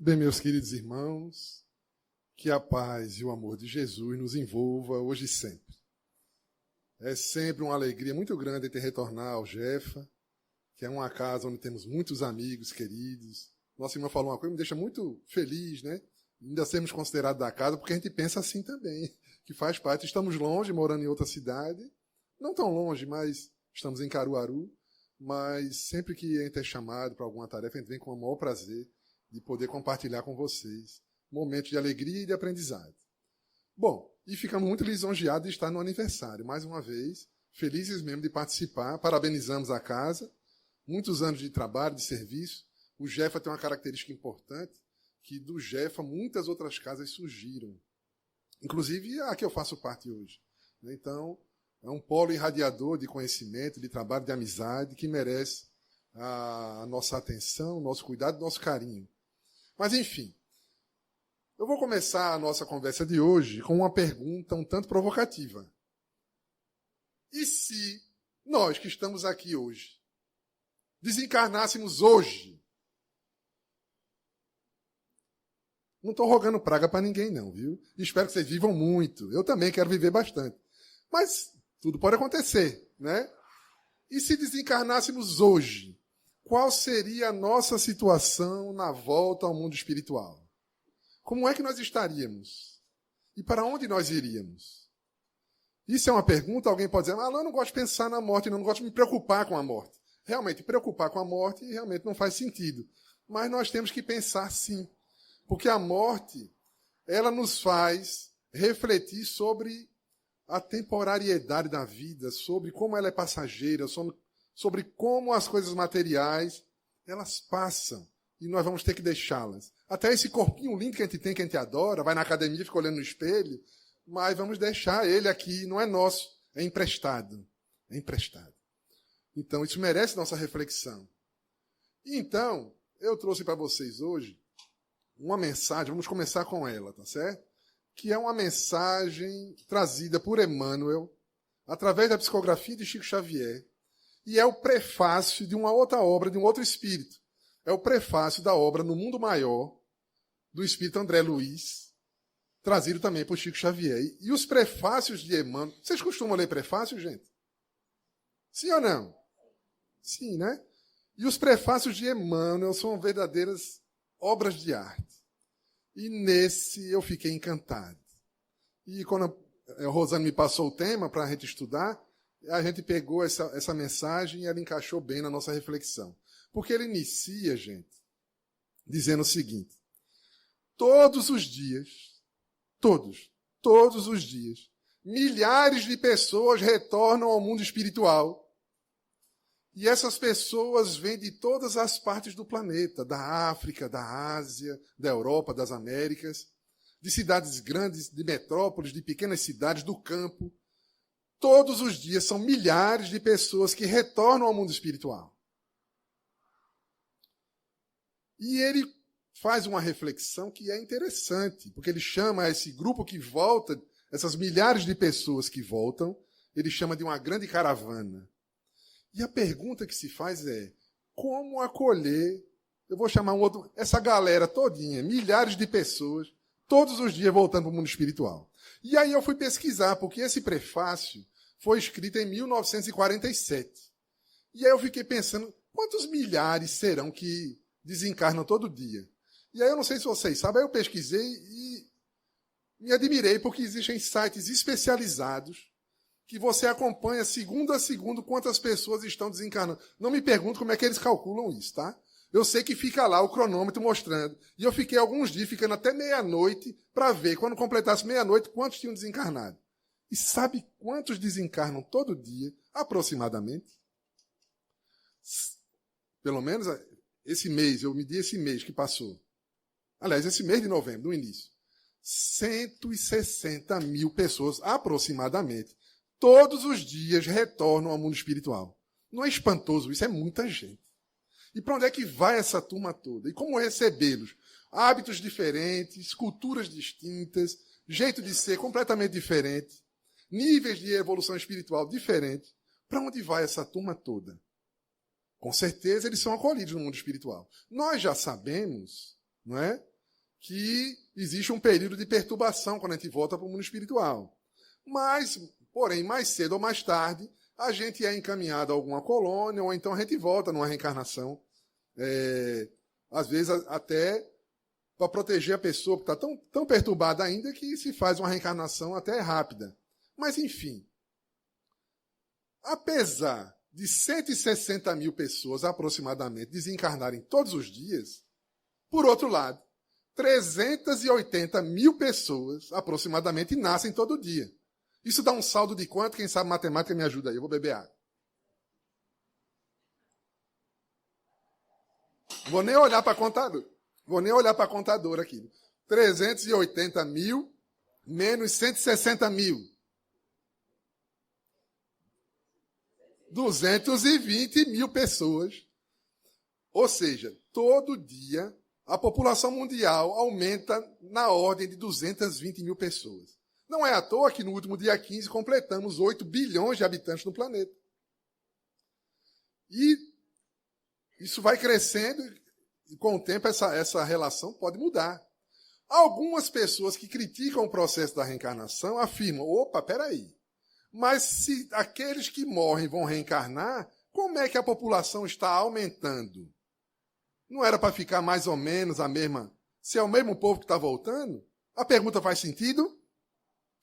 Bem, meus queridos irmãos, que a paz e o amor de Jesus nos envolva hoje e sempre. É sempre uma alegria muito grande ter retornar ao Jefa, que é uma casa onde temos muitos amigos queridos. Nossa irmã falou uma coisa que me deixa muito feliz, né? Ainda sermos considerados da casa, porque a gente pensa assim também, que faz parte. Estamos longe, morando em outra cidade, não tão longe, mas estamos em Caruaru, mas sempre que a gente é chamado para alguma tarefa, a gente vem com o maior prazer de poder compartilhar com vocês momentos de alegria e de aprendizado. Bom, e ficamos muito lisonjeados de estar no aniversário. Mais uma vez, felizes mesmo de participar. Parabenizamos a casa. Muitos anos de trabalho, de serviço. O Jefa tem uma característica importante, que do Jefa muitas outras casas surgiram. Inclusive a que eu faço parte hoje. Então, é um polo irradiador de conhecimento, de trabalho, de amizade, que merece a nossa atenção, o nosso cuidado, o nosso carinho. Mas, enfim, eu vou começar a nossa conversa de hoje com uma pergunta um tanto provocativa. E se nós que estamos aqui hoje desencarnássemos hoje? Não estou rogando praga para ninguém, não, viu? Espero que vocês vivam muito. Eu também quero viver bastante. Mas tudo pode acontecer, né? E se desencarnássemos hoje? Qual seria a nossa situação na volta ao mundo espiritual? Como é que nós estaríamos? E para onde nós iríamos? Isso é uma pergunta, alguém pode dizer, eu não gosto de pensar na morte, não gosto de me preocupar com a morte. Realmente, preocupar com a morte realmente não faz sentido. Mas nós temos que pensar sim. Porque a morte, ela nos faz refletir sobre a temporariedade da vida, sobre como ela é passageira, sobre como as coisas materiais, elas passam e nós vamos ter que deixá-las. Até esse corpinho lindo que a gente tem, que a gente adora, vai na academia, fica olhando no espelho, mas vamos deixar ele aqui, não é nosso, é emprestado. É emprestado. Então, isso merece nossa reflexão. E então, eu trouxe para vocês hoje uma mensagem, vamos começar com ela, tá certo? Que é uma mensagem trazida por Emmanuel, através da psicografia de Chico Xavier, e é o prefácio de uma outra obra, de um outro espírito. É o prefácio da obra No Mundo Maior, do espírito André Luiz, trazido também por Chico Xavier. E os prefácios de Emmanuel... Vocês costumam ler prefácio, gente? Sim ou não? Sim, né? E os prefácios de Emmanuel são verdadeiras obras de arte. E nesse eu fiquei encantado. E quando a Rosane me passou o tema para a gente estudar, a gente pegou essa mensagem e ela encaixou bem na nossa reflexão. Porque ele inicia, gente, dizendo o seguinte: todos os dias, todos os dias, milhares de pessoas retornam ao mundo espiritual. E essas pessoas vêm de todas as partes do planeta, da África, da Ásia, da Europa, das Américas, de cidades grandes, de metrópoles, de pequenas cidades, do campo. Todos os dias são milhares de pessoas que retornam ao mundo espiritual. E ele faz uma reflexão que é interessante, porque ele chama esse grupo que volta, essas milhares de pessoas que voltam, ele chama de uma grande caravana. E a pergunta que se faz é, como acolher, eu vou chamar essa galera todinha, milhares de pessoas, todos os dias voltando para o mundo espiritual. E aí eu fui pesquisar, porque esse prefácio foi escrito em 1947. E aí eu fiquei pensando, quantos milhares serão que desencarnam todo dia? E aí eu não sei se vocês sabem, aí eu pesquisei e me admirei, porque existem sites especializados que você acompanha segundo a segundo quantas pessoas estão desencarnando. Não me pergunto como é que eles calculam isso, tá? Eu sei que fica lá o cronômetro mostrando. E eu fiquei alguns dias ficando até meia-noite para ver, quando completasse meia-noite, quantos tinham desencarnado. E sabe quantos desencarnam todo dia, aproximadamente? Pelo menos esse mês, eu medi esse mês que passou. Aliás, esse mês de novembro, no início. 160 mil pessoas, aproximadamente, todos os dias retornam ao mundo espiritual. Não é espantoso isso? É muita gente. E para onde é que vai essa turma toda? E como recebê-los? Hábitos diferentes, culturas distintas, jeito de ser completamente diferente, níveis de evolução espiritual diferentes. Para onde vai essa turma toda? Com certeza eles são acolhidos no mundo espiritual. Nós já sabemos, não é? que existe um período de perturbação quando a gente volta para o mundo espiritual. Mas, porém, mais cedo ou mais tarde, a gente é encaminhado a alguma colônia, ou então a gente volta numa reencarnação. Às vezes até para proteger a pessoa, que está tão perturbada ainda que se faz uma reencarnação até rápida. Mas, enfim, apesar de 160 mil pessoas, aproximadamente, desencarnarem todos os dias, por outro lado, 380 mil pessoas, aproximadamente, nascem todo dia. Isso dá um saldo de quanto? Quem sabe matemática me ajuda aí, eu vou beber água. Vou nem olhar para a contadora aqui. 380 mil menos 160 mil. 220 mil pessoas. Ou seja, todo dia a população mundial aumenta na ordem de 220 mil pessoas. Não é à toa que no último dia 15 completamos 8 bilhões de habitantes no planeta. E isso vai crescendo e com o tempo essa relação pode mudar. Algumas pessoas que criticam o processo da reencarnação afirmam, opa, peraí, mas se aqueles que morrem vão reencarnar, como é que a população está aumentando? Não era para ficar mais ou menos a mesma? Se é o mesmo povo que está voltando? A pergunta faz sentido?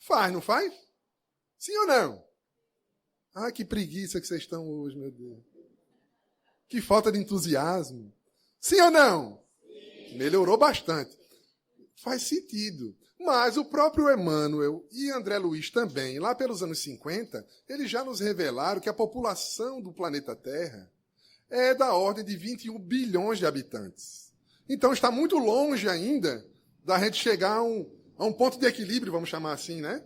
Faz, não faz? Sim ou não? Ah, que preguiça que vocês estão hoje, meu Deus. Que falta de entusiasmo. Sim ou não? Sim. Melhorou bastante. Faz sentido. Mas o próprio Emmanuel e André Luiz também, lá pelos anos 50, eles já nos revelaram que a população do planeta Terra é da ordem de 21 bilhões de habitantes. Então está muito longe ainda da gente chegar a um ponto de equilíbrio, vamos chamar assim, né?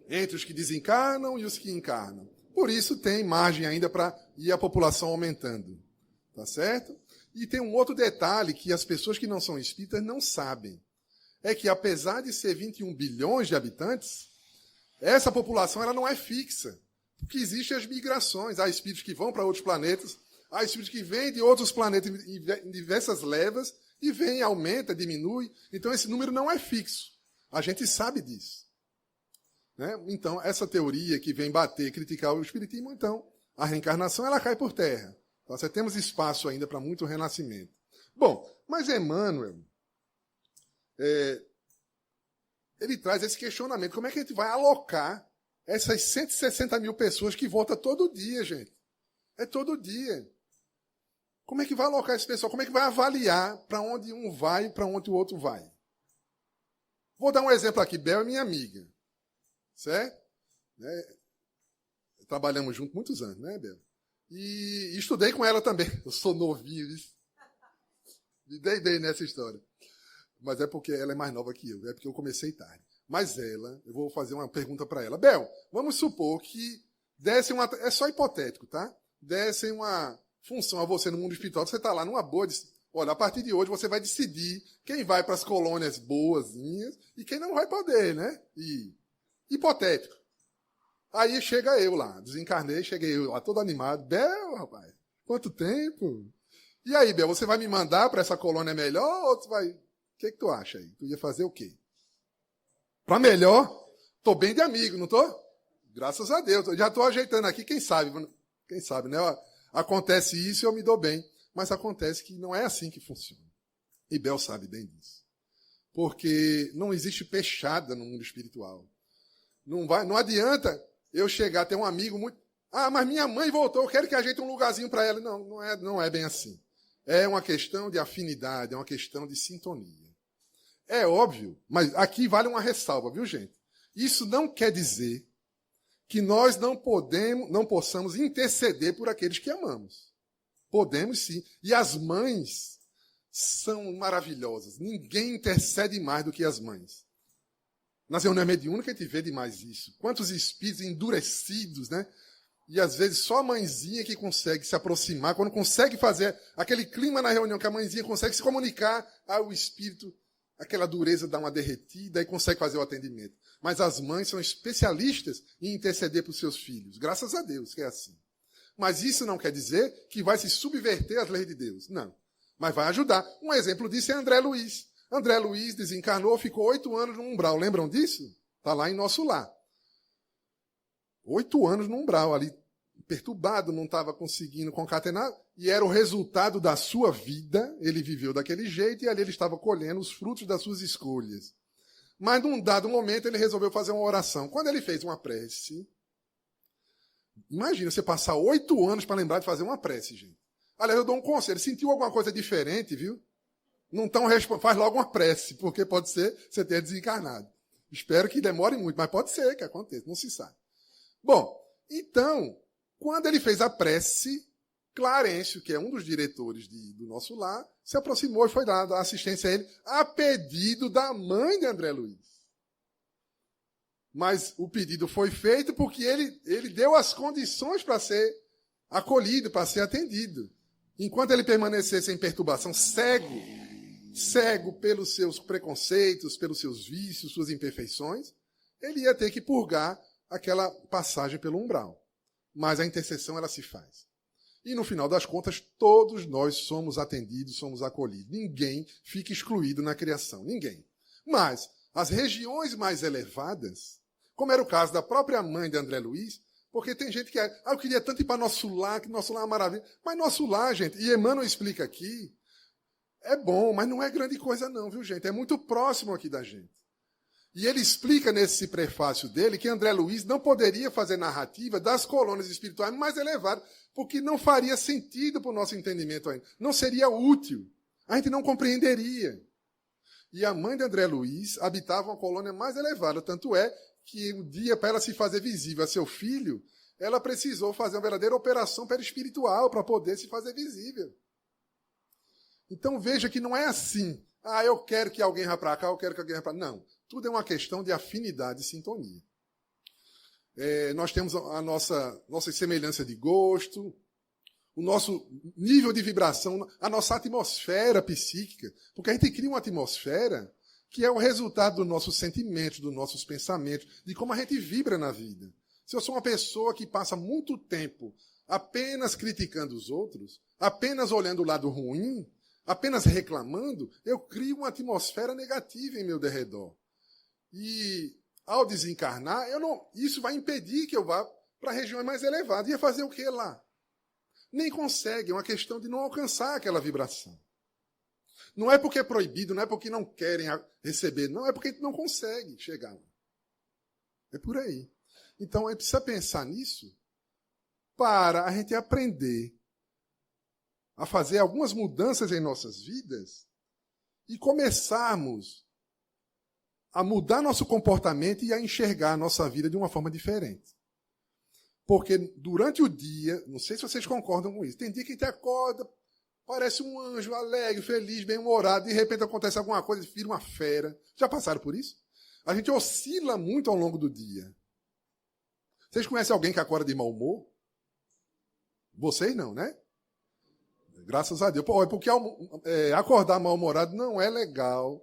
Entre os que desencarnam e os que encarnam. Por isso tem margem ainda para ir a população aumentando. Tá certo? E tem um outro detalhe que as pessoas que não são espíritas não sabem. É que, apesar de ser 21 bilhões de habitantes, essa população ela não é fixa. Porque existem as migrações. Há espíritos que vão para outros planetas, há espíritos que vêm de outros planetas em diversas levas, e vem, aumenta, diminui. Então, esse número não é fixo. A gente sabe disso. Né? Então, essa teoria que vem bater, criticar o espiritismo, então, a reencarnação ela cai por terra. Então, nós temos espaço ainda para muito renascimento. Bom, mas Emmanuel, ele traz esse questionamento. Como é que a gente vai alocar essas 160 mil pessoas que voltam todo dia, gente? É todo dia. Como é que vai alocar esse pessoal? Como é que vai avaliar para onde um vai e para onde o outro vai? Vou dar um exemplo aqui. Bel é minha amiga. Certo? Trabalhamos juntos muitos anos, né, Bel? E estudei com ela também. Eu sou novinho. Me dei bem nessa história. Mas é porque ela é mais nova que eu. É porque eu comecei tarde. Mas ela, eu vou fazer uma pergunta para ela. Bel, vamos supor que dessem uma... É só hipotético, tá? Dessem uma função a você no mundo espiritual. Você está lá numa boa... Olha, a partir de hoje você vai decidir quem vai para as colônias boazinhas e quem não vai poder, né? E hipotético. Aí chega eu lá, desencarnei, cheguei eu lá todo animado. Bel, rapaz, quanto tempo? E aí, Bel, você vai me mandar para essa colônia melhor ou tu vai... O que tu acha aí? Tu ia fazer o quê? Para melhor? Tô bem de amigo, não tô? Graças a Deus. Eu já tô ajeitando aqui, quem sabe, né? Acontece isso e eu me dou bem. Mas acontece que não é assim que funciona. E Bel sabe bem disso. Porque não existe peixada no mundo espiritual. Não adianta eu chegar, ter um amigo muito... Ah, mas minha mãe voltou, eu quero que ajeite um lugarzinho para ela. Não é bem assim. É uma questão de afinidade, é uma questão de sintonia. É óbvio, mas aqui vale uma ressalva, viu, gente? Isso não quer dizer que nós não possamos interceder por aqueles que amamos. Podemos sim. E as mães são maravilhosas. Ninguém intercede mais do que as mães. Nas reuniões mediúnicas a gente vê demais isso. Quantos espíritos endurecidos, né? E às vezes só a mãezinha que consegue se aproximar, quando consegue fazer aquele clima na reunião que a mãezinha consegue se comunicar ao espírito, aquela dureza dá uma derretida e consegue fazer o atendimento. Mas as mães são especialistas em interceder para os seus filhos. Graças a Deus que é assim. Mas isso não quer dizer que vai se subverter às leis de Deus. Não. Mas vai ajudar. Um exemplo disso é André Luiz. André Luiz desencarnou, ficou 8 anos no umbral. Lembram disso? Está lá em Nosso Lar. 8 anos no umbral, ali perturbado, não estava conseguindo concatenar, e era o resultado da sua vida. Ele viveu daquele jeito e ali ele estava colhendo os frutos das suas escolhas. Mas num dado momento ele resolveu fazer uma oração. Quando ele fez uma prece, imagina você passar 8 anos para lembrar de fazer uma prece, gente. Aliás, eu dou um conselho. Sentiu alguma coisa diferente, viu? Não tão faz logo uma prece, porque pode ser que você tenha desencarnado. Espero que demore muito, mas pode ser que aconteça, não se sabe. Bom, então, quando ele fez a prece, Clarencio, que é um dos diretores do Nosso Lar, se aproximou e foi dar assistência a ele, a pedido da mãe de André Luiz. Mas o pedido foi feito porque ele deu as condições para ser acolhido, para ser atendido. Enquanto ele permanecesse em perturbação, cego pelos seus preconceitos, pelos seus vícios, suas imperfeições, ele ia ter que purgar aquela passagem pelo umbral. Mas a intercessão, ela se faz. E no final das contas, todos nós somos atendidos, somos acolhidos. Ninguém fica excluído na criação, ninguém. Mas as regiões mais elevadas, como era o caso da própria mãe de André Luiz, porque tem gente que eu queria tanto ir para Nosso Lar, que Nosso Lar é uma maravilha. Mas Nosso Lar, gente, e Emmanuel explica aqui, é bom, mas não é grande coisa não, viu, gente? É muito próximo aqui da gente. E ele explica nesse prefácio dele que André Luiz não poderia fazer narrativa das colônias espirituais mais elevadas, porque não faria sentido para o nosso entendimento ainda. Não seria útil. A gente não compreenderia. E a mãe de André Luiz habitava uma colônia mais elevada, tanto é que um dia, para ela se fazer visível a seu filho, ela precisou fazer uma verdadeira operação perispiritual para poder se fazer visível. Então veja que não é assim. Eu quero que alguém vá para cá, eu quero que alguém vá para cá. Não. Tudo é uma questão de afinidade e sintonia. Nós temos a nossa semelhança de gosto, o nosso nível de vibração, a nossa atmosfera psíquica, porque a gente cria uma atmosfera que é o resultado dos nossos sentimentos, dos nossos pensamentos, de como a gente vibra na vida. Se eu sou uma pessoa que passa muito tempo apenas criticando os outros, apenas olhando o lado ruim, apenas reclamando, eu crio uma atmosfera negativa em meu derredor. E ao desencarnar, isso vai impedir que eu vá para regiões mais elevadas. Ia fazer o que lá? Nem consegue, é uma questão de não alcançar aquela vibração. Não é porque é proibido, não é porque não querem receber, não, é porque não consegue chegar lá. É por aí. Então, a gente precisa pensar nisso para a gente aprender a fazer algumas mudanças em nossas vidas e começarmos a mudar nosso comportamento e a enxergar a nossa vida de uma forma diferente. Porque durante o dia, não sei se vocês concordam com isso, tem dia que a gente acorda, parece um anjo alegre, feliz, bem-humorado, de repente acontece alguma coisa e vira uma fera. Já passaram por isso? A gente oscila muito ao longo do dia. Vocês conhecem alguém que acorda de mau humor? Vocês não, né? Graças a Deus. Porque acordar mal-humorado não é legal.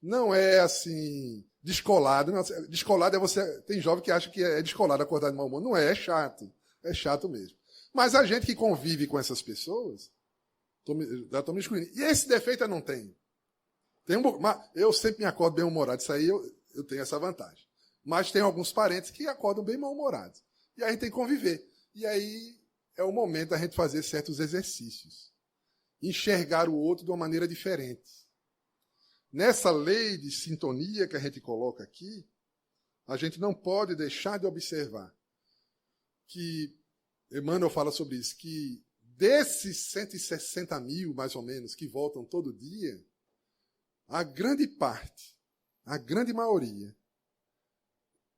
Não é assim, descolado. Não, descolado é você. Tem jovem que acha que é descolado acordar de mau humor. Não é, é chato. É chato mesmo. Mas a gente que convive com essas pessoas, já estou me excluindo. E esse defeito eu não tenho. Eu sempre me acordo bem-humorado. Isso aí eu tenho essa vantagem. Mas tem alguns parentes que acordam bem mal-humorados. E aí a gente tem que conviver. E aí é o momento da gente fazer certos exercícios. Enxergar o outro de uma maneira diferente. Nessa lei de sintonia que a gente coloca aqui, a gente não pode deixar de observar que, Emmanuel fala sobre isso, que desses 160 mil, mais ou menos, que voltam todo dia, a grande parte, a grande maioria,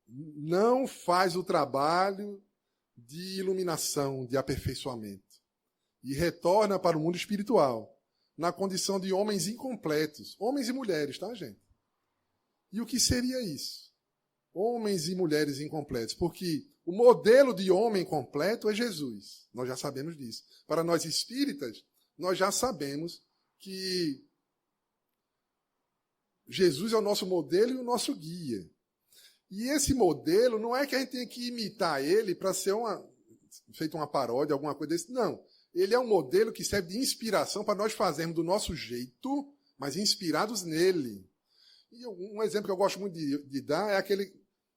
não faz o trabalho de iluminação, de aperfeiçoamento, e retorna para o mundo espiritual, na condição de homens incompletos. Homens e mulheres, tá, gente? E o que seria isso? Homens e mulheres incompletos. Porque o modelo de homem completo é Jesus. Nós já sabemos disso. Para nós espíritas, nós já sabemos que Jesus é o nosso modelo e o nosso guia. E esse modelo não é que a gente tem que imitar ele para ser feita uma paródia, alguma coisa desse. Não. Ele é um modelo que serve de inspiração para nós fazermos do nosso jeito, mas inspirados nele. E um exemplo que eu gosto muito de dar é aquele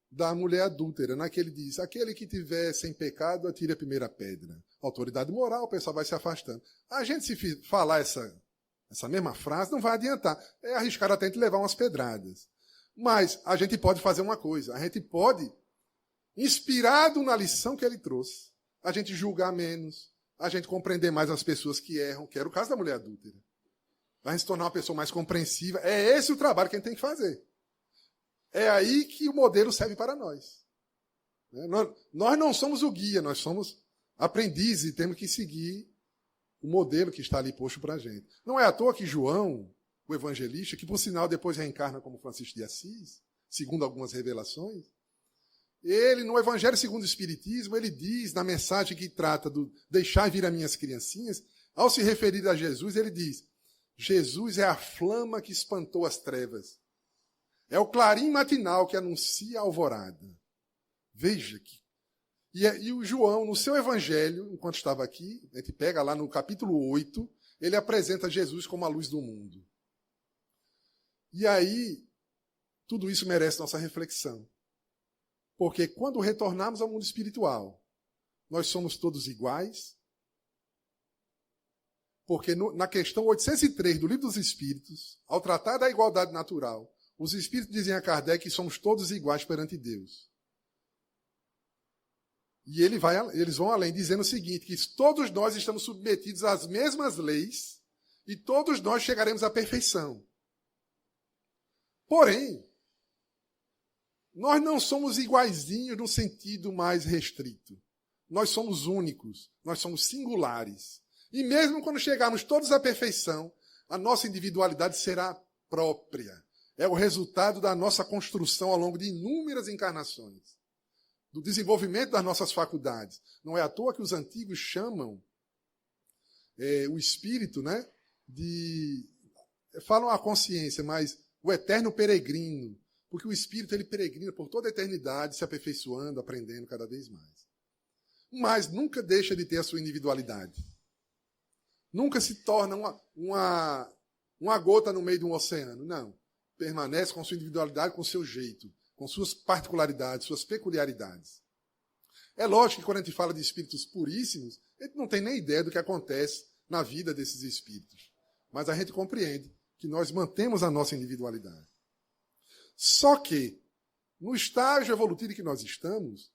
da mulher adúltera, né? Que ele diz, aquele que tiver sem pecado, atire a primeira pedra. Autoridade moral, o pessoal vai se afastando. A gente, se falar essa mesma frase, não vai adiantar. É arriscar até de levar umas pedradas. Mas a gente pode fazer uma coisa, a gente pode, inspirado na lição que ele trouxe, a gente julgar menos, a gente compreender mais as pessoas que erram, que era o caso da mulher adúltera. Vai se tornar uma pessoa mais compreensiva. É esse o trabalho que a gente tem que fazer. É aí que o modelo serve para nós. Nós não somos o guia, nós somos aprendizes e temos que seguir o modelo que está ali posto para a gente. Não é à toa que João, o evangelista, que por sinal depois reencarna como Francisco de Assis, segundo algumas revelações, ele, no Evangelho segundo o Espiritismo, ele diz, na mensagem que trata do deixar vir as minhas criancinhas, ao se referir a Jesus, ele diz, Jesus é a flama que espantou as trevas. É o clarim matinal que anuncia a alvorada. Veja que... E o João, no seu evangelho, enquanto estava aqui, a gente pega lá no capítulo 8, ele apresenta Jesus como a luz do mundo. E aí, tudo isso merece nossa reflexão. Porque quando retornarmos ao mundo espiritual, nós somos todos iguais. Porque na questão 803 do Livro dos Espíritos, ao tratar da igualdade natural, os Espíritos dizem a Kardec que somos todos iguais perante Deus. E eles vão além, dizendo o seguinte, que todos nós estamos submetidos às mesmas leis e todos nós chegaremos à perfeição. Porém, nós não somos iguaizinhos no sentido mais restrito. Nós somos únicos, nós somos singulares. E mesmo quando chegarmos todos à perfeição, a nossa individualidade será própria. É o resultado da nossa construção ao longo de inúmeras encarnações, do desenvolvimento das nossas faculdades. Não é à toa que os antigos chamam o espírito, né, falam a consciência, mas o eterno peregrino, porque o espírito ele peregrina por toda a eternidade, se aperfeiçoando, aprendendo cada vez mais. Mas nunca deixa de ter a sua individualidade. Nunca se torna uma gota no meio de um oceano, não. Permanece com sua individualidade, com seu jeito, com suas particularidades, suas peculiaridades. É lógico que quando a gente fala de espíritos puríssimos, a gente não tem nem ideia do que acontece na vida desses espíritos. Mas a gente compreende que nós mantemos a nossa individualidade. Só que, no estágio evolutivo que nós estamos,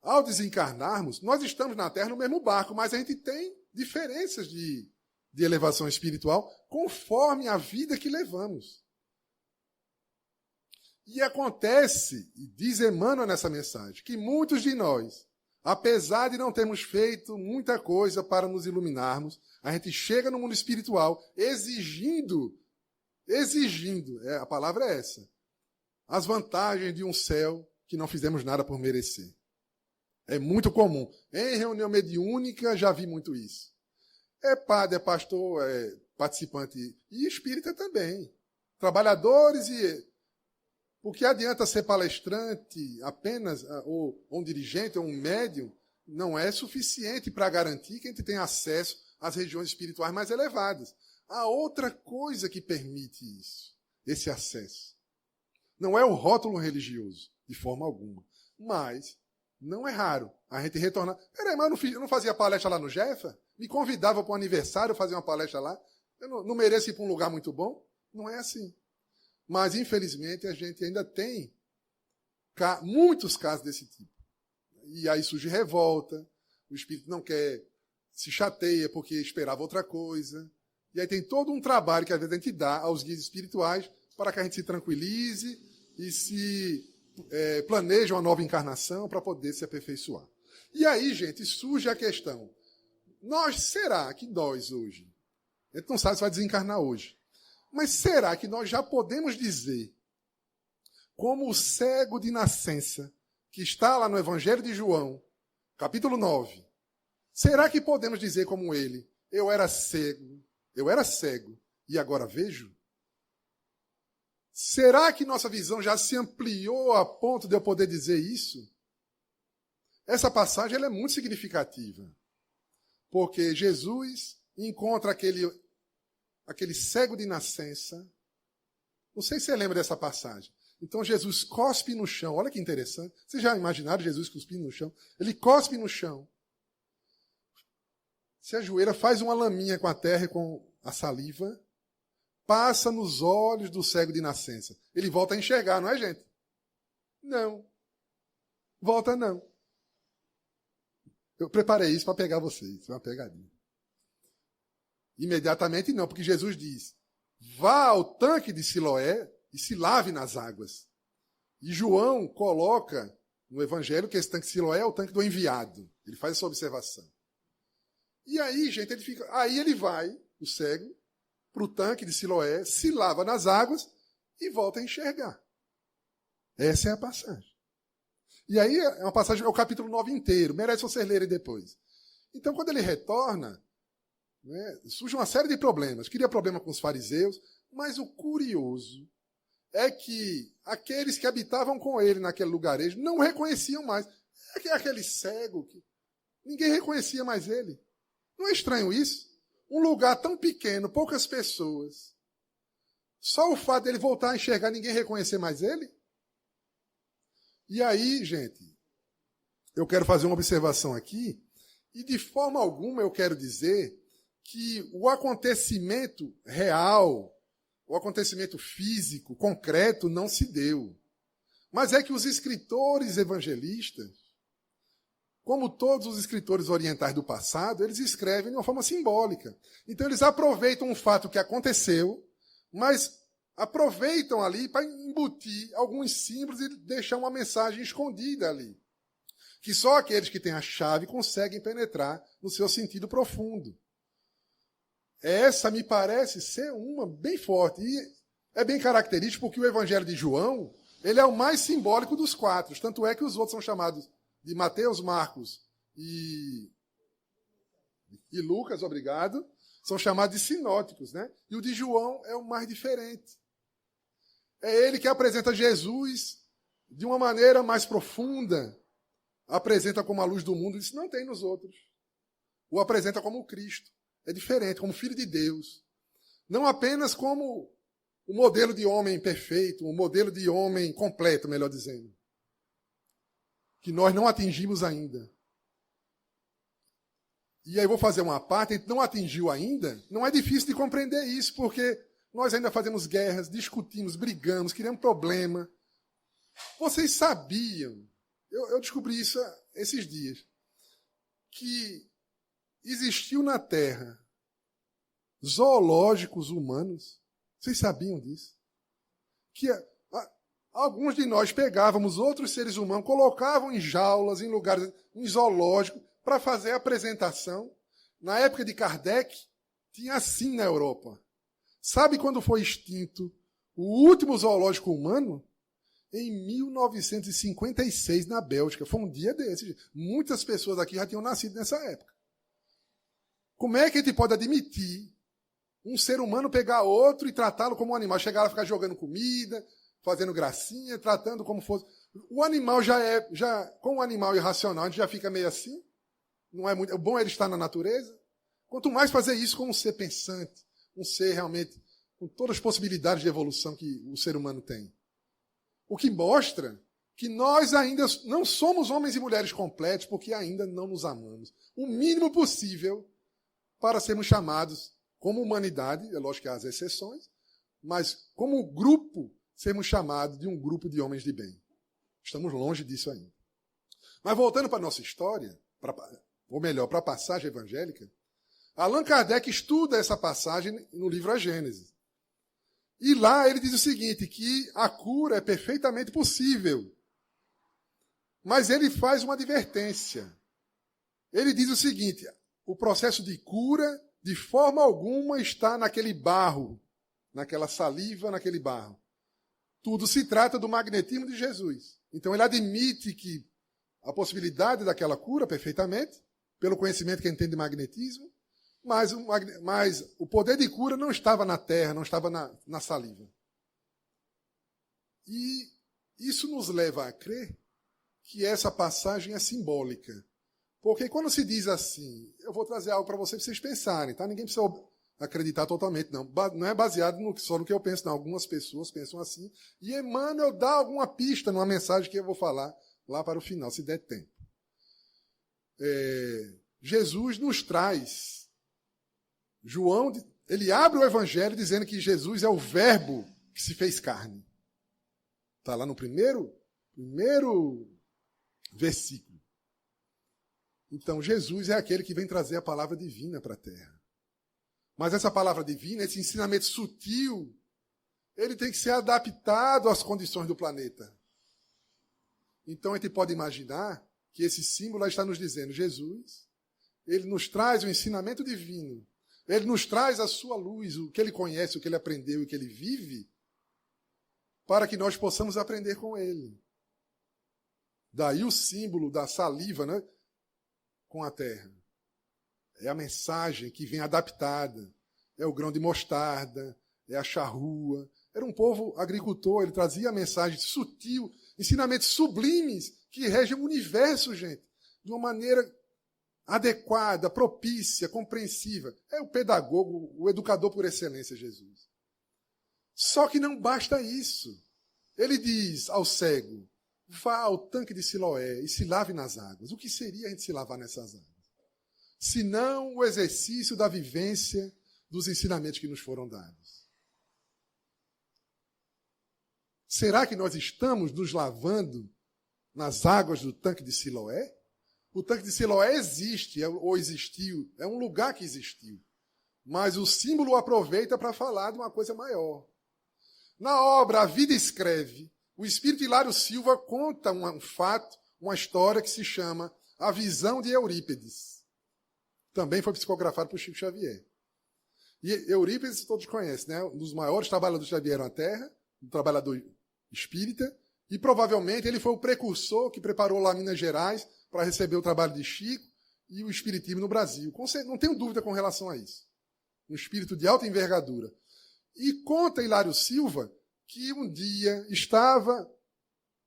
ao desencarnarmos, nós estamos na Terra no mesmo barco, mas a gente tem diferenças de elevação espiritual conforme a vida que levamos. E acontece, e diz Emmanuel nessa mensagem, que muitos de nós, apesar de não termos feito muita coisa para nos iluminarmos, a gente chega no mundo espiritual exigindo, a palavra é essa, as vantagens de um céu que não fizemos nada por merecer. É muito comum. Em reunião mediúnica já vi muito isso. É padre, é pastor, é participante e espírita também. Trabalhadores e... O que adianta ser palestrante apenas, ou um dirigente, ou um médium, não é suficiente para garantir que a gente tenha acesso às regiões espirituais mais elevadas. Há outra coisa que permite isso, esse acesso. Não é o rótulo religioso, de forma alguma. Mas não é raro a gente retornar. Peraí, mas eu não fazia palestra lá no Jefa? Me convidava para um aniversário fazer uma palestra lá? Eu não mereço ir para um lugar muito bom? Não é assim. Mas, infelizmente, a gente ainda tem muitos casos desse tipo. E aí surge revolta, o espírito não quer, se chateia porque esperava outra coisa. E aí tem todo um trabalho que às vezes a gente dá aos guias espirituais para que a gente se tranquilize e se planeje uma nova encarnação para poder se aperfeiçoar. E aí, gente, surge a questão. Será que nós hoje, a gente não sabe se vai desencarnar hoje, mas será que nós já podemos dizer, como o cego de nascença, que está lá no Evangelho de João, capítulo 9, será que podemos dizer como ele, eu era cego, e agora vejo? Será que nossa visão já se ampliou a ponto de eu poder dizer isso? Essa passagem ela é muito significativa, porque Jesus encontra aquele aquele cego de nascença. Não sei se você lembra dessa passagem. Então Jesus cospe no chão. Olha que interessante. Vocês já imaginaram Jesus cuspindo no chão? Ele cospe no chão. Se ajoelha, faz uma laminha com a terra e com a saliva, passa nos olhos do cego de nascença. Ele volta a enxergar, não é, gente? Não. Volta não. Eu preparei isso para pegar vocês. Uma pegadinha. Imediatamente não, porque Jesus diz: vá ao tanque de Siloé e se lave nas águas. E João coloca no evangelho que esse tanque de Siloé é o tanque do enviado. Ele faz essa observação. E aí, gente, aí ele vai, o cego, para o tanque de Siloé, se lava nas águas e volta a enxergar. Essa é a passagem. E aí é uma passagem, é o capítulo 9 inteiro, merece vocês lerem depois. Então, quando ele retorna, né, surge uma série de problemas. Queria problema com os fariseus, mas o curioso é que aqueles que habitavam com ele naquele lugarejo não o reconheciam mais. É aquele cego que ninguém reconhecia mais ele. Não é estranho isso? Um lugar tão pequeno, poucas pessoas. Só o fato dele voltar a enxergar, ninguém reconhecer mais ele? E aí, gente, eu quero fazer uma observação aqui, e de forma alguma eu quero dizer que o acontecimento real, o acontecimento físico, concreto, não se deu. Mas é que os escritores evangelistas, como todos os escritores orientais do passado, eles escrevem de uma forma simbólica. Então eles aproveitam um fato que aconteceu, mas aproveitam ali para embutir alguns símbolos e deixar uma mensagem escondida ali, que só aqueles que têm a chave conseguem penetrar no seu sentido profundo. Essa me parece ser uma bem forte. E é bem característico porque o Evangelho de João, ele é o mais simbólico dos quatro. Tanto é que os outros são chamados de Mateus, Marcos e Lucas, obrigado, são chamados de sinóticos, né? E o de João é o mais diferente. É ele que apresenta Jesus de uma maneira mais profunda, apresenta como a luz do mundo, isso não tem nos outros. O apresenta como o Cristo. É diferente, como Filho de Deus. Não apenas como o modelo de homem perfeito, o modelo de homem completo, melhor dizendo. Que nós não atingimos ainda. E aí eu vou fazer uma parte, a gente não atingiu ainda, não é difícil de compreender isso, porque nós ainda fazemos guerras, discutimos, brigamos, criamos problema. Vocês sabiam, eu descobri isso esses dias, que existiu na Terra zoológicos humanos. Vocês sabiam disso? Que alguns de nós pegávamos outros seres humanos, colocavam em jaulas, em lugares, em zoológicos, para fazer a apresentação. Na época de Kardec, tinha assim na Europa. Sabe quando foi extinto o último zoológico humano? Em 1956, na Bélgica. Foi um dia desse. Muitas pessoas aqui já tinham nascido nessa época. Como é que a gente pode admitir um ser humano pegar outro e tratá-lo como um animal? Chegar lá e ficar jogando comida, fazendo gracinha, tratando como fosse. O animal com um animal irracional, a gente já fica meio assim. Não é muito. O bom é ele estar na natureza. Quanto mais fazer isso com um ser pensante, um ser realmente com todas as possibilidades de evolução que o ser humano tem. O que mostra que nós ainda não somos homens e mulheres completos porque ainda não nos amamos. O mínimo possível para sermos chamados como humanidade, é lógico que há as exceções, mas como grupo, sermos chamados de um grupo de homens de bem. Estamos longe disso ainda. Mas voltando para a nossa história, ou melhor, para a passagem evangélica, Allan Kardec estuda essa passagem no livro A Gênese. E lá ele diz o seguinte, que a cura é perfeitamente possível. Mas ele faz uma advertência. Ele diz o seguinte, o processo de cura, de forma alguma, está naquele barro, naquela saliva, naquele barro. Tudo se trata do magnetismo de Jesus. Então ele admite que a possibilidade daquela cura perfeitamente, pelo conhecimento que ele tem de magnetismo, mas o poder de cura não estava na terra, não estava na saliva. E isso nos leva a crer que essa passagem é simbólica. Porque quando se diz assim, eu vou trazer algo para vocês pensarem, tá? Ninguém precisa acreditar totalmente, não. Não é baseado só no que eu penso, não. Algumas pessoas pensam assim. E Emmanuel dá alguma pista numa mensagem que eu vou falar lá para o final, se der tempo. Jesus nos traz. João, ele abre o evangelho dizendo que Jesus é o verbo que se fez carne. Está lá no primeiro versículo. Então, Jesus é aquele que vem trazer a palavra divina para a terra. Mas essa palavra divina, esse ensinamento sutil, ele tem que ser adaptado às condições do planeta. Então, a gente pode imaginar que esse símbolo está nos dizendo, Jesus, ele nos traz o ensinamento divino, ele nos traz a sua luz, o que ele conhece, o que ele aprendeu e o que ele vive, para que nós possamos aprender com ele. Daí o símbolo da saliva, né, com a terra. É a mensagem que vem adaptada. É o grão de mostarda, é a charrua. Era um povo agricultor, ele trazia a mensagem sutil, ensinamentos sublimes que regem o universo, gente, de uma maneira adequada, propícia, compreensiva. É o pedagogo, o educador por excelência, Jesus. Só que não basta isso. Ele diz ao cego, vá ao tanque de Siloé e se lave nas águas. O que seria a gente se lavar nessas águas? Senão o exercício da vivência dos ensinamentos que nos foram dados. Será que nós estamos nos lavando nas águas do tanque de Siloé? O tanque de Siloé existe, ou existiu, é um lugar que existiu. Mas o símbolo aproveita para falar de uma coisa maior. Na obra A Vida Escreve, o espírito Hilário Silva conta um fato, uma história que se chama A Visão de Eurípides. Também foi psicografado por Chico Xavier. E Eurípides todos conhecem, né? Um dos maiores trabalhadores que já vieram à Terra, um trabalhador espírita, e provavelmente ele foi o precursor que preparou lá Minas Gerais para receber o trabalho de Chico e o espiritismo no Brasil. Não tenho dúvida com relação a isso. Um espírito de alta envergadura. E conta Hilário Silva que um dia estava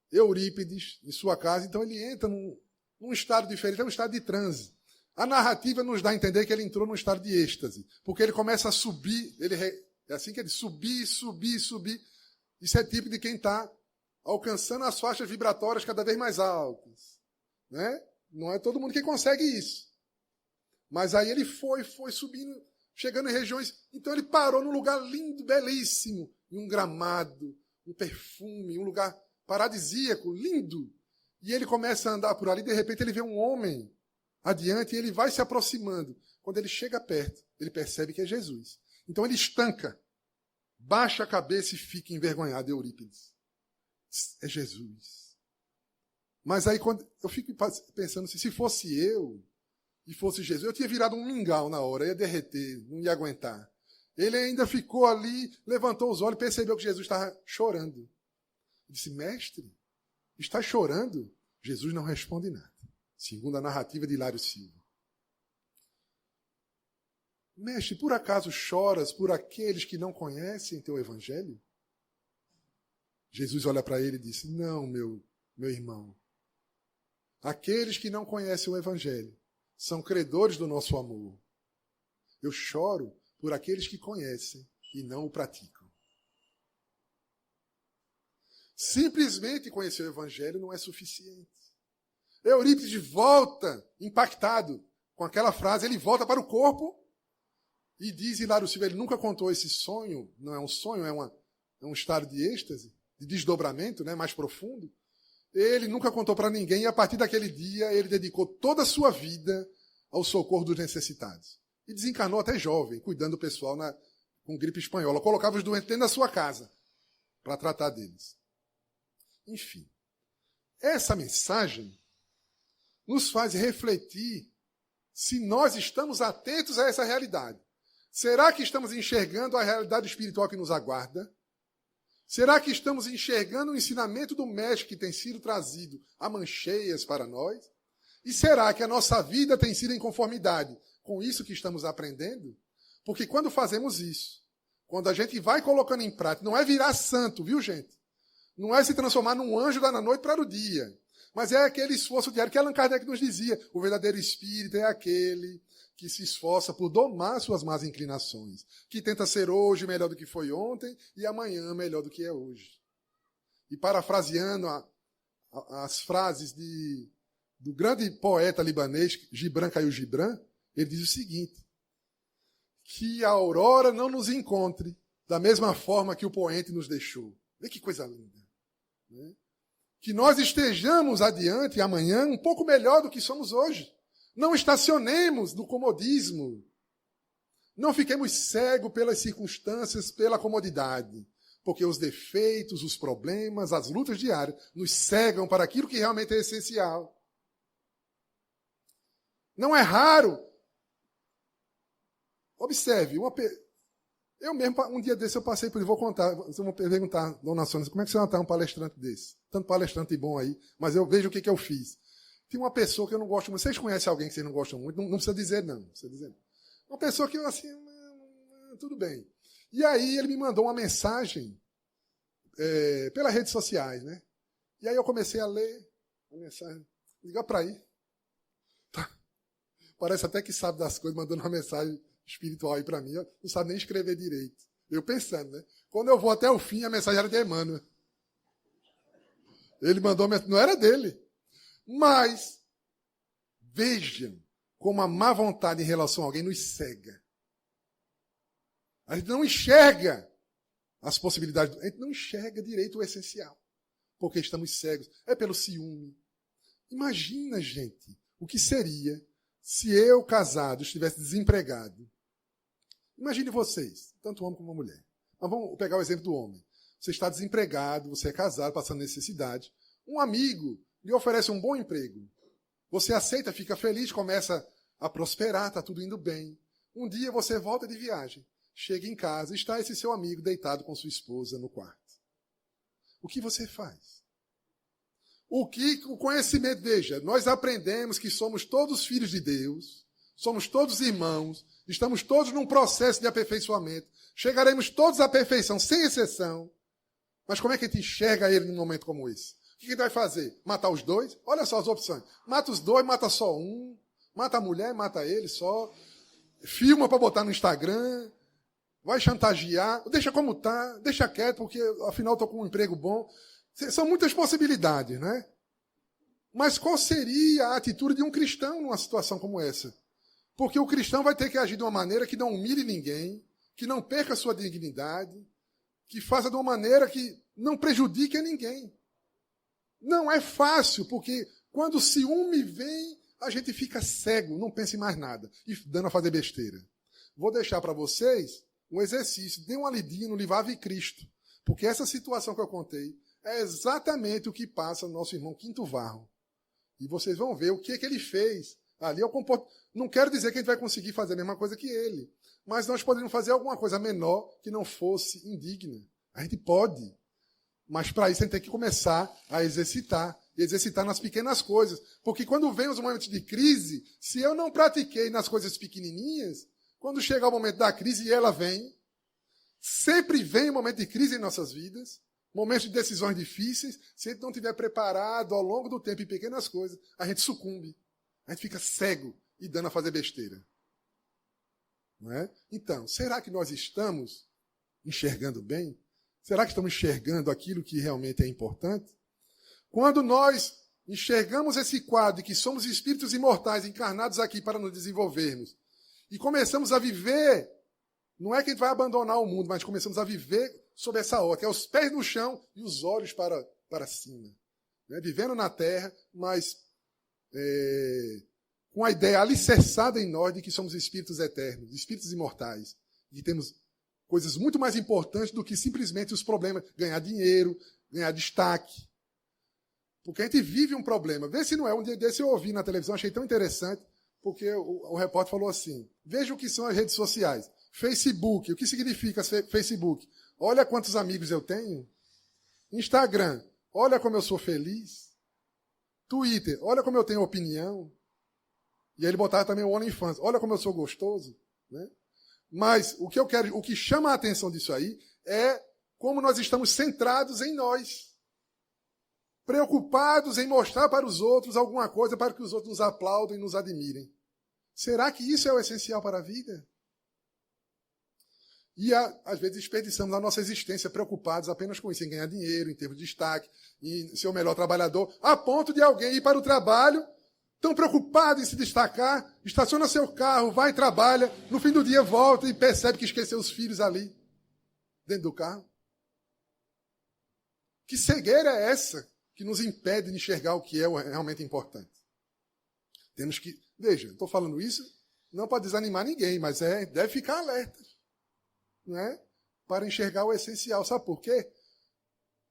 Eurípides em sua casa, então ele entra num estado diferente, é um estado de transe. A narrativa nos dá a entender que ele entrou num estado de êxtase, porque ele começa a subir, é assim que ele subir. Isso é tipo de quem está alcançando as faixas vibratórias cada vez mais altas. Né? Não é todo mundo que consegue isso. Mas aí ele foi subindo, chegando em regiões. Então ele parou num lugar lindo, belíssimo, em um gramado, um perfume, um lugar paradisíaco, lindo. E ele começa a andar por ali, de repente ele vê um homem adiante e ele vai se aproximando. Quando ele chega perto, ele percebe que é Jesus. Então ele estanca, baixa a cabeça e fica envergonhado, Eurípides. É Jesus. Mas aí quando eu fico pensando assim, se fosse eu e fosse Jesus, eu tinha virado um mingau na hora, ia derreter, não ia aguentar. Ele ainda ficou ali, levantou os olhos e percebeu que Jesus estava chorando. Ele disse, mestre, está chorando? Jesus não responde nada. Segundo a narrativa de Hilário Silva. Mestre, por acaso choras por aqueles que não conhecem teu evangelho? Jesus olha para ele e disse, não, meu irmão. Aqueles que não conhecem o evangelho são credores do nosso amor. Eu choro por aqueles que conhecem e não o praticam. Simplesmente conhecer o evangelho não é suficiente. Eurípides volta, impactado com aquela frase, ele volta para o corpo e diz Hilário Silva, ele nunca contou esse sonho, não é um sonho, é um estado de êxtase, de desdobramento, né, mais profundo. Ele nunca contou para ninguém e a partir daquele dia ele dedicou toda a sua vida ao socorro dos necessitados. E desencarnou até jovem, cuidando do pessoal com gripe espanhola. Colocava os doentes dentro da sua casa para tratar deles. Enfim, essa mensagem nos faz refletir se nós estamos atentos a essa realidade. Será que estamos enxergando a realidade espiritual que nos aguarda? Será que estamos enxergando o ensinamento do Mestre que tem sido trazido a mancheias para nós? E será que a nossa vida tem sido em conformidade com isso que estamos aprendendo? Porque quando fazemos isso, quando a gente vai colocando em prática, não é virar santo, viu, gente? Não é se transformar num anjo da noite para o dia. mas é aquele esforço diário que Allan Kardec nos dizia. O verdadeiro espírito é aquele que se esforça por domar suas más inclinações, que tenta ser hoje melhor do que foi ontem e amanhã melhor do que é hoje. E parafraseando as frases do grande poeta libanês, Gibran Khalil Gibran, ele diz o seguinte, que a aurora não nos encontre da mesma forma que o poente nos deixou. Vê que coisa linda. Né? Que nós estejamos adiante amanhã um pouco melhor do que somos hoje. Não estacionemos no comodismo. Não fiquemos cegos pelas circunstâncias, pela comodidade. Porque os defeitos, os problemas, as lutas diárias nos cegam para aquilo que realmente é essencial. Não é raro. Observe, eu mesmo, um dia desse eu passei por ele, vou contar, vocês vão perguntar, dona Sônia, como é que você está um palestrante desse? Tanto palestrante bom aí, mas eu vejo o que eu fiz. Tem uma pessoa que eu não gosto muito, vocês conhecem alguém que vocês não gostam muito? Não precisa dizer não, precisa dizer não. Uma pessoa que eu assim, tudo bem. E aí ele me mandou uma mensagem pelas redes sociais, né? E aí eu comecei a ler a mensagem, liga para aí. Tá. Parece até que sabe das coisas, mandando uma mensagem espiritual aí para mim, não sabe nem escrever direito. Eu pensando, né? Quando eu vou até o fim, a mensagem era de Emmanuel. Ele mandou, não era dele. Mas, vejam como a má vontade em relação a alguém nos cega. A gente não enxerga as possibilidades, a gente não enxerga direito o essencial. Porque estamos cegos. É pelo ciúme. Imagina, gente, o que seria se eu, casado, estivesse desempregado. Imagine vocês, tanto o homem como a mulher. Mas vamos pegar o exemplo do homem. Você está desempregado, você é casado, passando necessidade. Um amigo lhe oferece um bom emprego. Você aceita, fica feliz, começa a prosperar, está tudo indo bem. Um dia você volta de viagem, chega em casa, está esse seu amigo deitado com sua esposa no quarto. O que você faz? O conhecimento, veja, nós aprendemos que somos todos filhos de Deus, somos todos irmãos, estamos todos num processo de aperfeiçoamento, chegaremos todos à perfeição, sem exceção. Mas como é que a gente enxerga ele num momento como esse? O que a gente vai fazer? Matar os dois? Olha só as opções. Mata os dois, mata só um, mata a mulher, mata ele só, filma para botar no Instagram, vai chantagear, deixa como tá, deixa quieto, porque afinal estou com um emprego bom. São muitas possibilidades, né? Mas qual seria a atitude de um cristão numa situação como essa? Porque o cristão vai ter que agir de uma maneira que não humilhe ninguém, que não perca a sua dignidade, que faça de uma maneira que não prejudique a ninguém. Não é fácil, porque quando o ciúme vem, a gente fica cego, não pensa em mais nada, e dando a fazer besteira. Vou deixar para vocês um exercício, dê uma lidinha no livro Ave Cristo, porque essa situação que eu contei é exatamente o que passa no nosso irmão Quinto Varro. E vocês vão ver o que ele fez. Ali eu não quero dizer que a gente vai conseguir fazer a mesma coisa que ele, mas nós poderíamos fazer alguma coisa menor que não fosse indigna. A gente pode. Mas para isso a gente tem que começar a exercitar. E exercitar nas pequenas coisas. Porque quando vem os momentos de crise, se eu não pratiquei nas coisas pequenininhas, quando chegar o momento da crise, e ela vem, sempre vem um momento de crise em nossas vidas, momentos de decisões difíceis, se a gente não estiver preparado ao longo do tempo em pequenas coisas, a gente sucumbe. A gente fica cego e dando a fazer besteira. Não é? Então, será que nós estamos enxergando bem? Será que estamos enxergando aquilo que realmente é importante? Quando nós enxergamos esse quadro de que somos espíritos imortais encarnados aqui para nos desenvolvermos e começamos a viver, não é que a gente vai abandonar o mundo, mas começamos a viver sob essa ótica, é os pés no chão e os olhos para cima. Né? Vivendo na terra, mas com a ideia alicerçada em nós de que somos espíritos eternos, espíritos imortais, e temos coisas muito mais importantes do que simplesmente os problemas, ganhar dinheiro, ganhar destaque. Porque a gente vive um problema. Vê se não é. Um dia desse eu ouvi na televisão, achei tão interessante, porque o repórter falou assim, veja o que são as redes sociais. Facebook, o que significa Facebook? Olha quantos amigos eu tenho. Instagram, olha como eu sou feliz. Twitter, olha como eu tenho opinião. E aí ele botava também o OnlyFans, olha como eu sou gostoso. Né? Mas o que chama a atenção disso aí é como nós estamos centrados em nós. preocupados em mostrar para os outros alguma coisa para que os outros nos aplaudam e nos admirem. Será que isso é o essencial para a vida? E, às vezes, desperdiçamos a nossa existência preocupados apenas com isso, em ganhar dinheiro, em ter destaque, em ser o melhor trabalhador, a ponto de alguém ir para o trabalho, tão preocupado em se destacar, estaciona seu carro, vai e trabalha, no fim do dia volta e percebe que esqueceu os filhos ali, dentro do carro. Que cegueira é essa que nos impede de enxergar o que é realmente importante? Temos que... Veja, estou falando isso não para desanimar ninguém, mas deve ficar alerta. Não é? Para enxergar o essencial. Sabe por quê?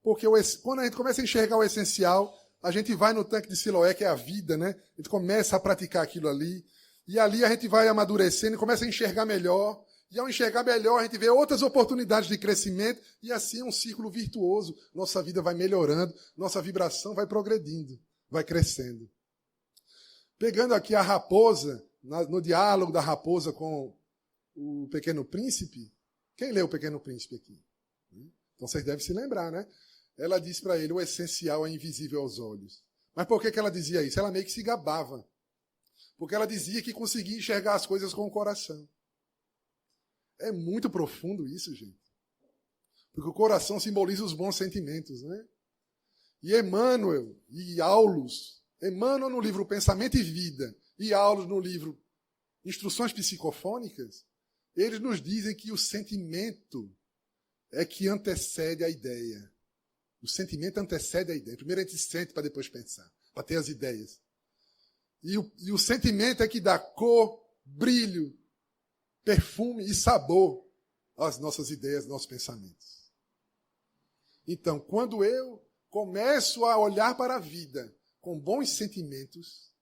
Porque quando a gente começa a enxergar o essencial, a gente vai no tanque de Siloé, que é a vida, né? A gente começa a praticar aquilo ali, e ali a gente vai amadurecendo e começa a enxergar melhor, e ao enxergar melhor a gente vê outras oportunidades de crescimento, e assim é um círculo virtuoso. Nossa vida vai melhorando, nossa vibração vai progredindo, vai crescendo. Pegando aqui a raposa, no diálogo da raposa com o Pequeno Príncipe, quem leu o Pequeno Príncipe aqui? Então vocês devem se lembrar, né? Ela diz para ele, o essencial é invisível aos olhos. Mas por que ela dizia isso? Ela meio que se gabava. Porque ela dizia que conseguia enxergar as coisas com o coração. É muito profundo isso, gente. Porque o coração simboliza os bons sentimentos, né? E Emmanuel e Aulus, Emmanuel no livro Pensamento e Vida, e Aulus no livro Instruções Psicofônicas, eles nos dizem que o sentimento é que antecede a ideia. O sentimento antecede a ideia. Primeiro a gente sente para depois pensar, para ter as ideias. E o sentimento é que dá cor, brilho, perfume e sabor às nossas ideias, aos nossos pensamentos. Então, quando eu começo a olhar para a vida com bons sentimentos,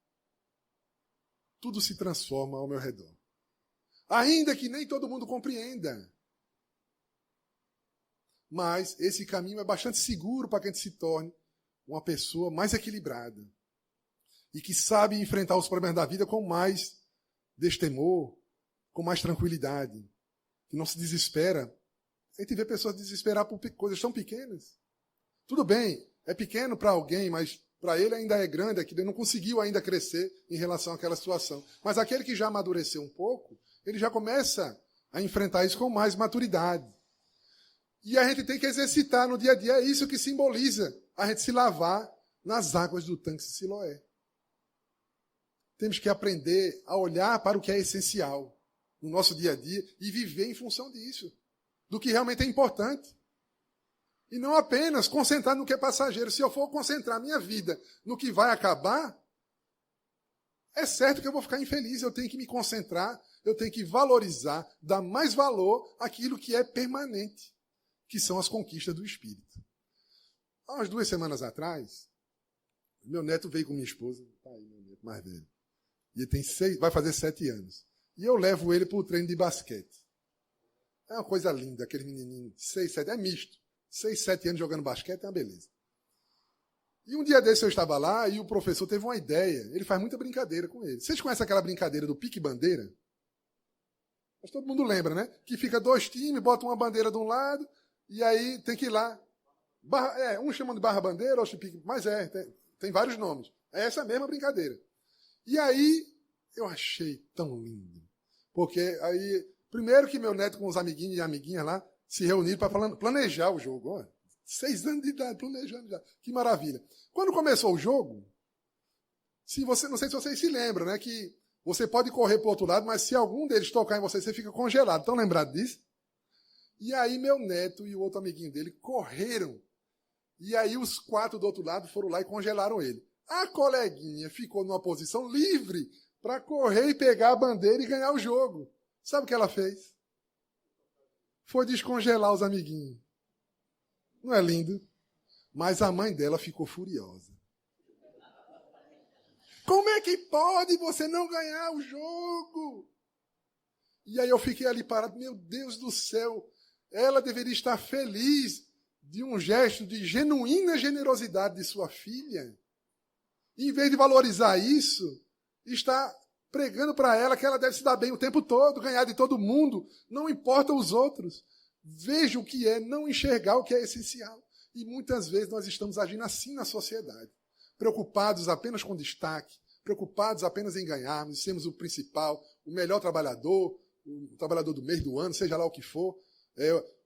tudo se transforma ao meu redor. Ainda que nem todo mundo compreenda. Mas esse caminho é bastante seguro para que a gente se torne uma pessoa mais equilibrada. E que sabe enfrentar os problemas da vida com mais destemor, com mais tranquilidade. Que não se desespera. A gente vê pessoas desesperar por coisas tão pequenas. Tudo bem, é pequeno para alguém, mas para ele ainda é grande, é que ele não conseguiu ainda crescer em relação àquela situação. Mas aquele que já amadureceu um pouco, ele já começa a enfrentar isso com mais maturidade. E a gente tem que exercitar no dia a dia, é isso que simboliza a gente se lavar nas águas do tanque de Siloé. Temos que aprender a olhar para o que é essencial no nosso dia a dia e viver em função disso, do que realmente é importante. E não apenas concentrar no que é passageiro. Se eu for concentrar minha vida no que vai acabar, é certo que eu vou ficar infeliz. Eu tenho que me concentrar, eu tenho que valorizar, dar mais valor àquilo que é permanente, que são as conquistas do espírito. Há umas 2 semanas atrás, meu neto veio com minha esposa, tá aí, meu neto mais velho, e ele tem vai fazer 7 anos. E eu levo ele para o treino de basquete. É uma coisa linda, aquele menininho, 6, 7, é misto. 6, 7 anos jogando basquete é uma beleza. E um dia desse eu estava lá e o professor teve uma ideia. Ele faz muita brincadeira com ele. Vocês conhecem aquela brincadeira do pique-bandeira? Mas todo mundo lembra, né? Que fica 2 times, bota uma bandeira de um lado e aí tem que ir lá. Um chama de barra-bandeira, outro pique... Mas tem vários nomes. É essa mesma brincadeira. E aí eu achei tão lindo. Porque aí, primeiro que meu neto com os amiguinhos e amiguinhas lá, se reuniram para planejar o jogo. Olha, 6 anos de idade, planejando já. Que maravilha. Quando começou o jogo, não sei se vocês se lembram, né? Que você pode correr para o outro lado, mas se algum deles tocar em você, você fica congelado. Estão lembrados disso? E aí meu neto e o outro amiguinho dele correram. E aí os 4 do outro lado foram lá e congelaram ele. A coleguinha ficou numa posição livre para correr e pegar a bandeira e ganhar o jogo. Sabe o que ela fez? Foi descongelar os amiguinhos. Não é lindo? Mas a mãe dela ficou furiosa. Como é que pode você não ganhar o jogo? E aí eu fiquei ali parado, meu Deus do céu, ela deveria estar feliz de um gesto de genuína generosidade de sua filha. E, em vez de valorizar isso, está pregando para ela que ela deve se dar bem o tempo todo, ganhar de todo mundo, não importa os outros. Veja o que é não enxergar o que é essencial. E muitas vezes nós estamos agindo assim na sociedade, preocupados apenas com destaque, preocupados apenas em ganharmos, sermos o principal, o melhor trabalhador, o trabalhador do mês, do ano, seja lá o que for,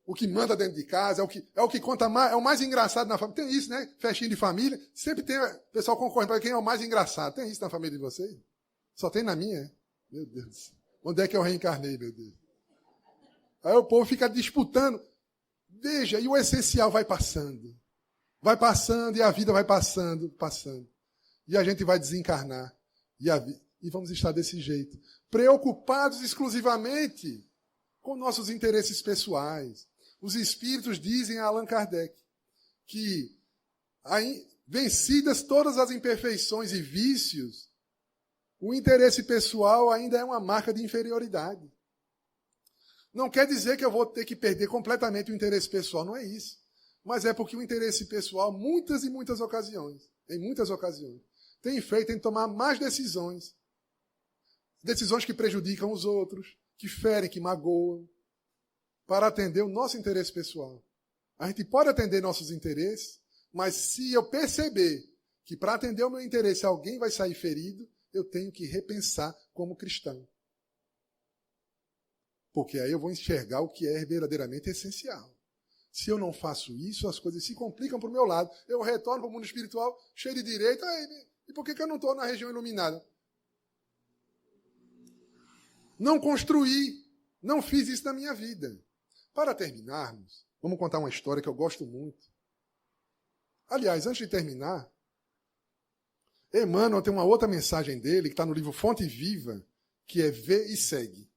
o que manda dentro de casa, é o que conta mais, é o mais engraçado na família. Tem isso, né? Festinha de família, sempre tem, o pessoal concorre para quem é o mais engraçado. Tem isso na família de vocês? Só tem na minha, é? Meu Deus. Onde é que eu reencarnei, meu Deus? Aí o povo fica disputando. Veja, e o essencial vai passando. Vai passando e a vida vai passando, passando. E a gente vai desencarnar. E vamos estar desse jeito. Preocupados exclusivamente com nossos interesses pessoais. Os espíritos dizem a Allan Kardec que, vencidas todas as imperfeições e vícios, o interesse pessoal ainda é uma marca de inferioridade. Não quer dizer que eu vou ter que perder completamente o interesse pessoal, não é isso. Mas é porque o interesse pessoal, muitas e muitas ocasiões, em muitas ocasiões, tem feito em tomar mais decisões. Decisões que prejudicam os outros, que ferem, que magoam, para atender o nosso interesse pessoal. A gente pode atender nossos interesses, mas se eu perceber que para atender o meu interesse alguém vai sair ferido, eu tenho que repensar como cristão. Porque aí eu vou enxergar o que é verdadeiramente essencial. Se eu não faço isso, as coisas se complicam para o meu lado. Eu retorno para o mundo espiritual cheio de direito. E por que eu não estou na região iluminada? Não construí, não fiz isso na minha vida. Para terminarmos, vamos contar uma história que eu gosto muito. Aliás, antes de terminar, Emmanuel tem uma outra mensagem dele, que está no livro Fonte Viva, que é Vê e Segue.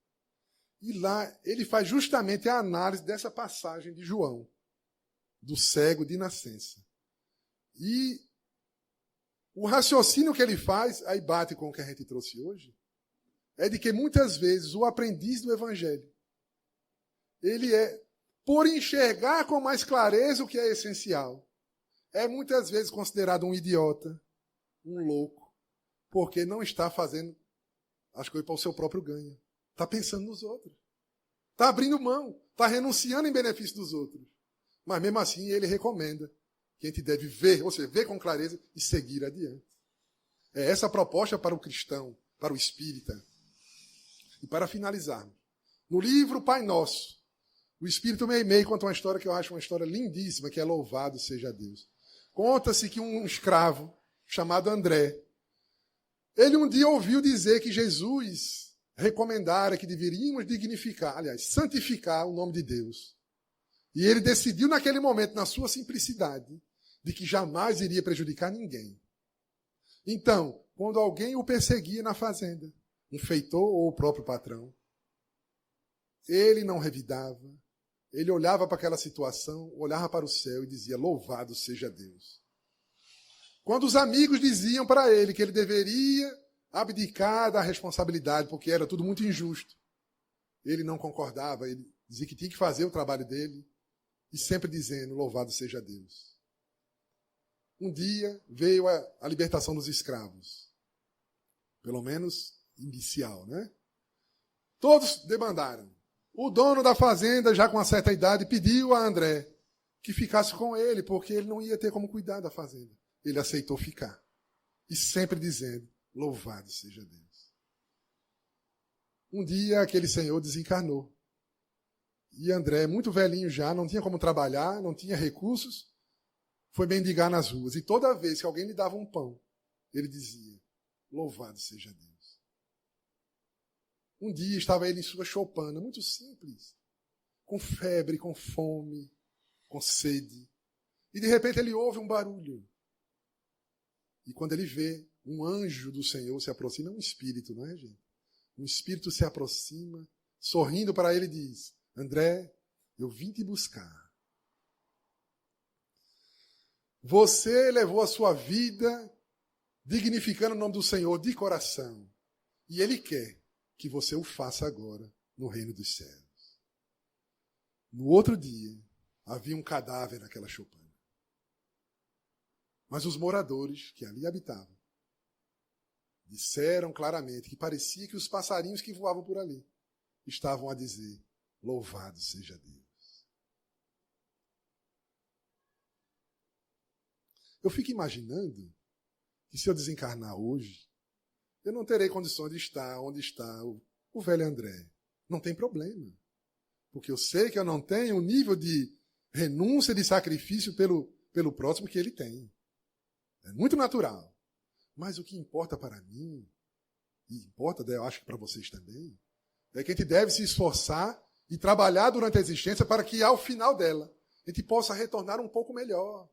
E lá ele faz justamente a análise dessa passagem de João, do cego de nascença. E o raciocínio que ele faz, aí bate com o que a gente trouxe hoje, é de que muitas vezes o aprendiz do Evangelho, ele é, por enxergar com mais clareza o que é essencial, é muitas vezes considerado um idiota, um louco, porque não está fazendo as coisas para o seu próprio ganho. Está pensando nos outros. Está abrindo mão. Está renunciando em benefício dos outros. Mas mesmo assim ele recomenda que a gente deve ver, ou seja, ver com clareza e seguir adiante. É essa a proposta para o cristão, para o espírita. E para finalizarmos, no livro Pai Nosso, o Espírito Meimei conta uma história que eu acho uma história lindíssima, que é Louvado Seja Deus. Conta-se que um escravo chamado André, ele um dia ouviu dizer que Jesus recomendara que deveríamos dignificar, aliás, santificar o nome de Deus. E ele decidiu naquele momento, na sua simplicidade, de que jamais iria prejudicar ninguém. Então, quando alguém o perseguia na fazenda, um feitor ou o próprio patrão, ele não revidava, ele olhava para aquela situação, olhava para o céu e dizia, louvado seja Deus. Quando os amigos diziam para ele que ele deveria abdicar da responsabilidade, porque era tudo muito injusto, ele não concordava, ele dizia que tinha que fazer o trabalho dele, e sempre dizendo, louvado seja Deus. Um dia veio a libertação dos escravos, pelo menos inicial, né? Todos demandaram. O dono da fazenda, já com uma certa idade, pediu a André que ficasse com ele, porque ele não ia ter como cuidar da fazenda. Ele aceitou ficar. E sempre dizendo, louvado seja Deus. Um dia aquele senhor desencarnou. E André, muito velhinho já, não tinha como trabalhar, não tinha recursos, foi mendigar nas ruas. E toda vez que alguém lhe dava um pão, ele dizia, louvado seja Deus. Um dia estava ele em sua choupana, muito simples, com febre, com fome, com sede. E de repente ele ouve um barulho. E quando ele vê, um anjo do Senhor se aproxima, é um espírito, não é, gente? Um espírito se aproxima, sorrindo para ele e diz, André, eu vim te buscar. Você levou a sua vida dignificando o nome do Senhor de coração. E Ele quer que você o faça agora no reino dos céus. No outro dia, havia um cadáver naquela choupana. Mas os moradores que ali habitavam disseram claramente que parecia que os passarinhos que voavam por ali estavam a dizer, louvado seja Deus. Eu fico imaginando que se eu desencarnar hoje, eu não terei condições de estar onde está o velho André. Não tem problema. Porque eu sei que eu não tenho o nível de renúncia, de sacrifício pelo próximo que ele tem. É muito natural. Mas o que importa para mim, e importa, eu acho que para vocês também, é que a gente deve se esforçar e trabalhar durante a existência para que, ao final dela, a gente possa retornar um pouco melhor.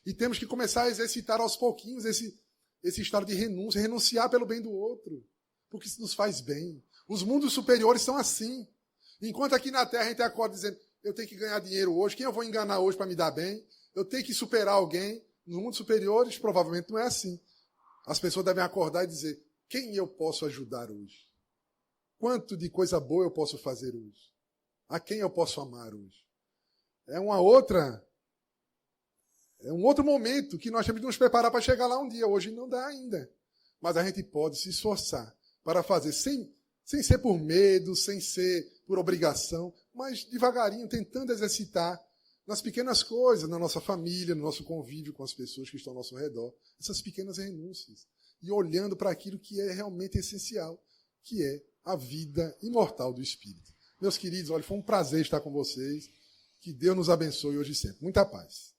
E temos que começar a exercitar aos pouquinhos esse estado de renúncia, renunciar pelo bem do outro, porque isso nos faz bem. Os mundos superiores são assim. Enquanto aqui na Terra a gente acorda dizendo, eu tenho que ganhar dinheiro hoje, quem eu vou enganar hoje para me dar bem? Eu tenho que superar alguém. Nos mundos superiores, provavelmente não é assim. As pessoas devem acordar e dizer, quem eu posso ajudar hoje? Quanto de coisa boa eu posso fazer hoje? A quem eu posso amar hoje? É um outro momento que nós temos de nos preparar para chegar lá um dia. Hoje não dá ainda. Mas a gente pode se esforçar para fazer sem ser por medo, sem ser por obrigação, mas devagarinho, tentando exercitar nas pequenas coisas, na nossa família, no nosso convívio com as pessoas que estão ao nosso redor, essas pequenas renúncias. E olhando para aquilo que é realmente essencial, que é a vida imortal do Espírito. Meus queridos, olha, foi um prazer estar com vocês. Que Deus nos abençoe hoje e sempre. Muita paz.